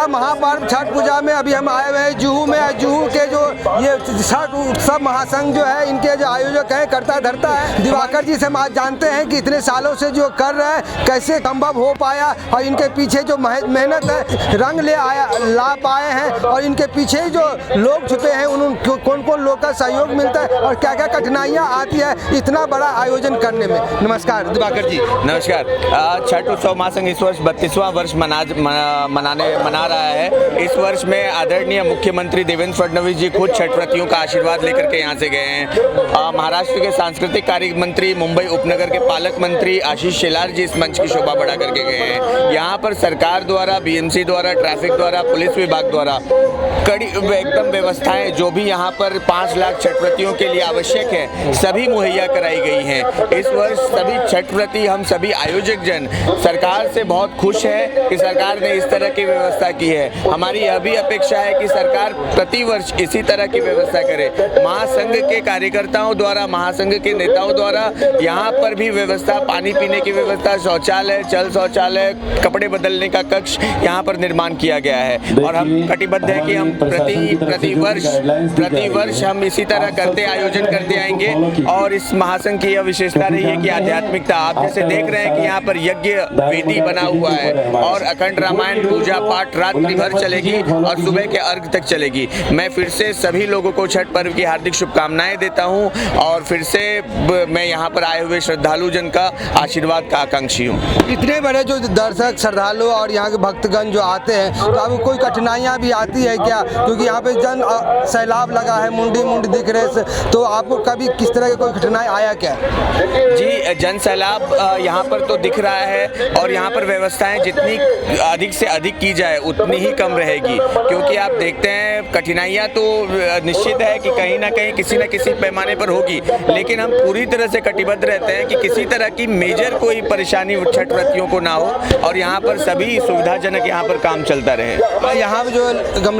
का महापर्व छठ पूजा में अभी हम आए हुए हैं जुहू में। जुहू के जो ये छठ उत्सव महासंघ जो है, इनके जो आयोजक हैं, करता धरता है दिवाकर जी से हम आज जानते हैं कि इतने सालों से जो कर रहे हैं कैसे संभव हो पाया, और इनके पीछे जो मेहनत है रंग ला पाए हैं, और इनके पीछे जो लोग छुपे हैं उनको कौन कौन लोग का सहयोग मिलता है और क्या क्या कठिनाइयाँ आती है इतना बड़ा आयोजन करने में। नमस्कार दिवाकर जी। नमस्कार। छठ उत्सव महासंघ इस वर्ष 32वां वर्ष मना रहा है। इस वर्ष में आदरणीय मुख्यमंत्री देवेंद्र फडणवीस जी खुद छठ व्रतियों का आशीर्वाद लेकर के यहाँ से गए हैं। महाराष्ट्र के सांस्कृतिक कार्य मंत्री, मुंबई उपनगर के पालक मंत्री आशीष शेलार जी इस मंच की शोभा बढ़ा करके गए हैं। यहाँ पर सरकार द्वारा, बीएमसी द्वारा, ट्रैफिक द्वारा, पुलिस विभाग द्वारा कड़ी एकदम व्यवस्थाएं जो भी यहाँ पर 5 लाख छठ व्रतियों के लिए आवश्यक है सभी मुहैया कराई गई हैं। इस वर्ष सभी छठ व्रती, हम सभी आयोजक जन सरकार से बहुत खुश है कि सरकार ने इस तरह की व्यवस्था की है। हमारी यह भी अपेक्षा है कि सरकार प्रतिवर्ष इसी तरह की व्यवस्था करे। महासंघ के कार्यकर्ताओं द्वारा, महासंघ के नेताओं द्वारा यहाँ पर भी व्यवस्था, पानी पीने की व्यवस्था, शौचालय, जल शौचालय, कपड़े बदलने का कक्ष यहाँ पर निर्माण किया गया है। और हम कटिबद्ध हैं कि हम प्रति वर्ष हम इसी तरह करते आयोजन करते आएंगे। और इस महासंघ की यह विशेषता रही है कि आध्यात्मिकता, आप जैसे देख रहे हैं कि यहाँ पर यज्ञ वेदी बना हुआ है और अखंड रामायण पूजा पाठ रात्रि भर चलेगी और सुबह के अर्घ तक चलेगी। मैं फिर से सभी लोगों को छठ पर्व की हार्दिक शुभकामनाएं देता हूँ और फिर से मैं यहाँ पर आए हुए श्रद्धालु जन का आशीर्वाद का आकांक्षी हूँ। इतने बड़े जो दर्शक, श्रद्धालु और यहाँ के भक्तगण जो आते हैं तो अब कोई कठिनाइयाँ भी आती है क्या? क्योंकि यहाँ पे जन सैलाब लगा है, मुंडी दिख रहे से, तो आपको कभी किस तरह की कोई कठिनाई आया क्या? जी, जन सैलाब यहाँ पर तो दिख रहा है और यहाँ पर व्यवस्थाएं जितनी अधिक से अधिक की जाए उतनी ही कम रहेगी, क्योंकि आप देखते हैं कठिनाइयाँ तो निश्चित है कि कहीं ना कहीं किसी न किसी पैमाने पर होगी, लेकिन हम पूरी तरह से कटिबद्ध रहते हैं कि किसी तरह की मेजर कोई परेशानी छठ व्रतियों को ना हो और यहाँ पर सभी सुविधाजनक यहाँ पर काम चलता रहे। यहाँ जो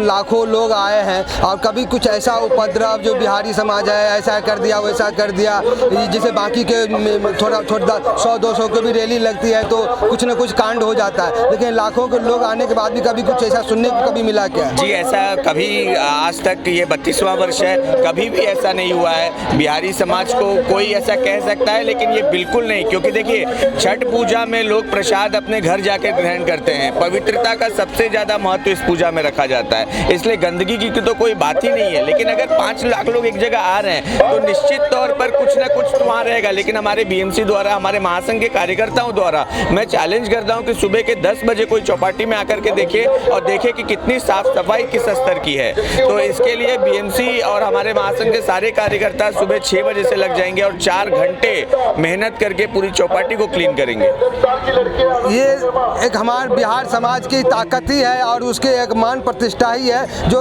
लाखों लोग आए हैं और कभी कुछ ऐसा उपद्रव जो बिहारी समाज है ऐसा कर दिया वैसा कर दिया, जिसे बाकी के थोड़ा 100-200 की भी रैली लगती है तो कुछ न कुछ कांड हो जाता है, लेकिन लाखों के लोग आने के बाद भी कभी कुछ ऐसा सुनने को कभी मिला क्या? जी, ऐसा कभी आज तक, ये 32वां वर्ष है, कभी भी ऐसा नहीं हुआ है। बिहारी समाज को कोई ऐसा कह सकता है लेकिन ये बिल्कुल नहीं, क्योंकि देखिए छठ पूजा में लोग प्रसाद अपने घर जाकर ग्रहण करते हैं। पवित्रता का सबसे ज़्यादा महत्व इस पूजा में रखा जाता है, इसलिए गंदगी की तो कोई बात ही नहीं है। लेकिन अगर 5 लाख लोग एक जगह आ रहे हैं तो निश्चित तौर पर कुछ ना कुछ तो वहाँ रहेगा। लेकिन हमारे बीएमसी द्वारा, हमारे महासंघ के कार्यकर्ताओं द्वारा मैं चैलेंज करता हूँ कि सुबह के 10 बजे कोई चौपाटी में आकर के देखे और देखे कि कितनी साफ सफाई किस स्तर की है। तो इसके लिए बीएमसी और हमारे महासंघ के सारे कार्यकर्ता सुबह 6 बजे से लग जाएंगे और 4 घंटे मेहनत करके पूरी चौपाटी को क्लीन करेंगे। ये एक हमारे बिहार समाज की ताकत ही है और उसके एक मान प्रतिष्ठा ही है, जो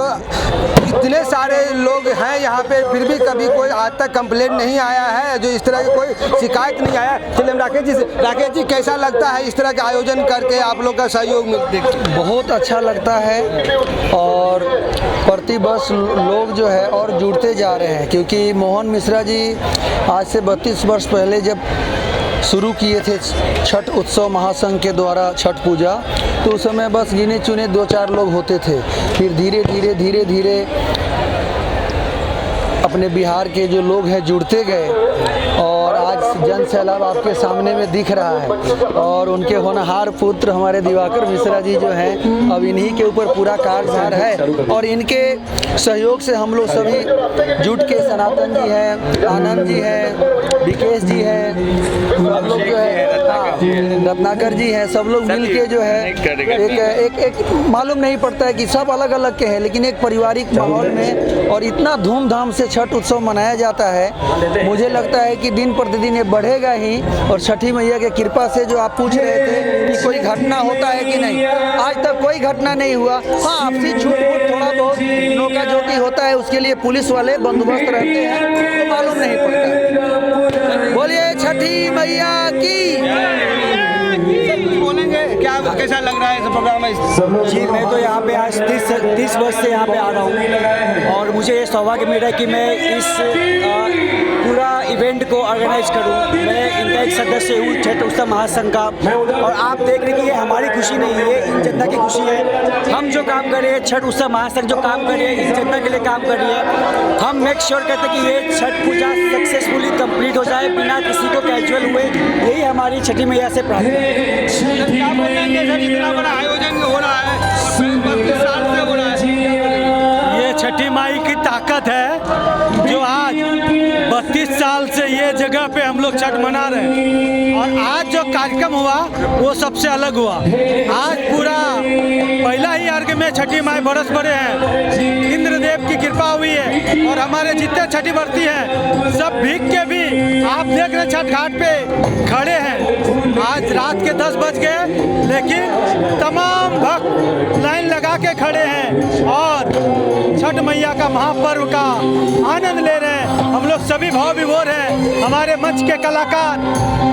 इतने सारे लोग हैं यहाँ पे फिर भी कभी कोई आज तक कंप्लेंट नहीं आया है, जो इस तरह की कोई शिकायत नहीं आया। चलिए हम राकेश जी से, राकेश जी कैसा लगता है इस तरह का आयोजन करके आप लोग का सहयोग मिलते? बहुत अच्छा लगता है और प्रतिवर्ष लोग जो है और जुड़ते जा रहे हैं, क्योंकि मोहन मिश्रा जी आज से 32 वर्ष पहले जब शुरू किए थे छठ उत्सव महासंघ के द्वारा छठ पूजा, तो उस समय बस गिने चुने 2-4 लोग होते थे। फिर धीरे धीरे अपने बिहार के जो लोग हैं जुड़ते गए और आज जन सैलाब आपके सामने में दिख रहा है। और उनके होनहार पुत्र हमारे दिवाकर मिश्रा जी जो हैं, अब इन्हीं के ऊपर पूरा कार्यभार है और इनके सहयोग से हम लोग सभी जुट के, सनातन जी हैं, आनंद जी हैं, विकेश जी हैं, सब लोग जो है रत्नाकर जी हैं, सब लोग मिल के जो है एक मालूम नहीं पड़ता है कि सब अलग अलग के हैं, लेकिन एक पारिवारिक माहौल में और इतना धूमधाम से छठ उत्सव मनाया जाता है। मुझे लगता है कि दिन प्रतिदिन ये बढ़ेगा ही। और छठी मैया के कृपा से, जो आप पूछ रहे थे कि कोई घटना होता है कि नहीं, आज तक कोई घटना नहीं हुआ। हाँ, आपसी छूट थोड़ा बहुत नौका झोंकी होता है, उसके लिए पुलिस वाले बंदोबस्त रहते हैं, तो मालूम नहीं पड़ता। बोलिए छठी मैया की। बोलेंगे क्या, कैसा लग रहा है इस प्रोग्राम में? जी, मैं तो यहाँ पे आज 30 वर्ष से यहाँ पे आ रहा हूँ और मुझे ये सौभाग्य मिला कि मैं इस पूरा इवेंट को ऑर्गेनाइज करूं। मैं इनका एक सदस्य हूँ छठ उत्सव महासंघ का, और आप देख रहे हैं कि ये हमारी खुशी नहीं है, इन जनता की खुशी है। हम जो काम कर रहे हैं, छठ उत्सव महासंघ जो काम कर रही है, इस जनता के लिए काम कर रही है। हम मेक श्योर करते हैं कि ये छठ पूजा सक्सेसफुली कंप्लीट हो जाए बिना किसी को कैजुअल हुए। यही हमारी छठी मैया से प्रार्थना है। क्या बोलेंगे सर, इतना बड़ा आयोजन हो रहा है, 32 साल से हो रहा है। ये छठी माई की ताकत है जो आज 32 साल से ये जगह पे हम लोग छठ मना रहे हैं, और आज जो कार्यक्रम हुआ वो सबसे अलग हुआ। आज पूरा पहला ही अर्घ में छठी माई बरस पड़े हैं, इंद्रदेव की कृपा हुई है, और हमारे जितने छठी व्रती हैं सब भीग के भी आप देख रहे छठ घाट पे खड़े हैं। आज रात के 10 बज गए, लेकिन तमाम भक्त लाइन लगा के खड़े हैं और छठ मैया का महापर्व का आनंद ले रहे हैं। हम लोग सभी भाव विभोर हैं, हमारे मंच के कलाकार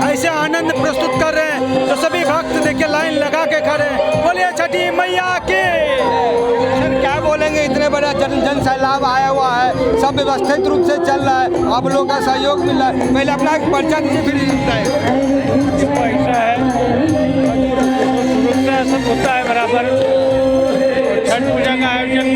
ऐसे आनंद प्रस्तुत कर रहे हैं तो सभी भक्त देखिए लाइन लगा के खड़े हैं। बोलिए छठी मैया की। सर क्या बोलेंगे, इतने बड़ा जन सैलाब आया हुआ है, सब व्यवस्थित रूप से चल रहा है, आप लोगों का सहयोग मिल रहा है। पहले अपना एक परिचय दीजिए, फिर ऐसा है, शुरू से सब होता है बराबर। छठ पूजा का आयोजन